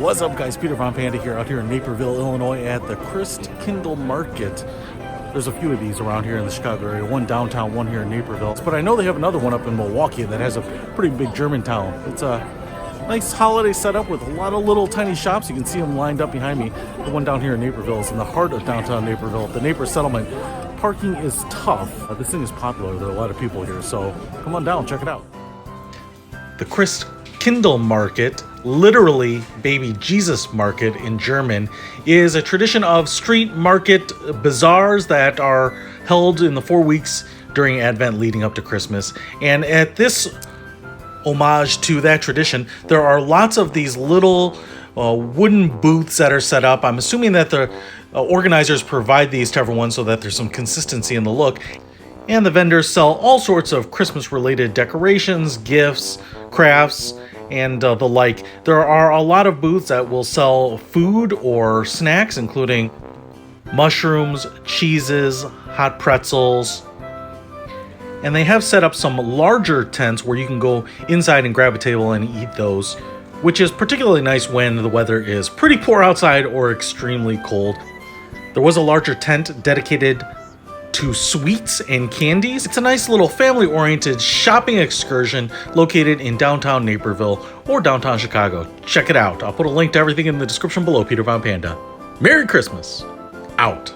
What's up, guys? Peter von Panda here, out here in Naperville, Illinois at the Christkindlmarket. There's a few of these around here in the Chicago area, one downtown, one here in Naperville. But I know they have another one up in Milwaukee that has a pretty big German town. It's a nice holiday setup with a lot of little tiny shops. You can see them lined up behind me. The one down here in Naperville is in the heart of downtown Naperville, the Naper settlement. Parking is tough. This thing is popular. There are a lot of people here, so come on down, check it out. The Christkindlmarket, literally baby Jesus market in German, is a tradition of street market bazaars that are held in the 4 weeks during Advent leading up to Christmas. And at this homage to that tradition, there are lots of these little wooden booths that are set up. I'm assuming that the organizers provide these to everyone so that there's some consistency in the look. And the vendors sell all sorts of Christmas-related decorations, gifts, crafts, and the like. There are a lot of booths that will sell food or snacks, including mushrooms, cheeses, hot pretzels. And they have set up some larger tents where you can go inside and grab a table and eat those, which is particularly nice when the weather is pretty poor outside or extremely cold. There was a larger tent dedicated to sweets and candies. It's a nice little family-oriented shopping excursion located in downtown Naperville or downtown Chicago. Check it out. I'll put a link to everything in the description below. Peter von Panda. Merry Christmas. Out.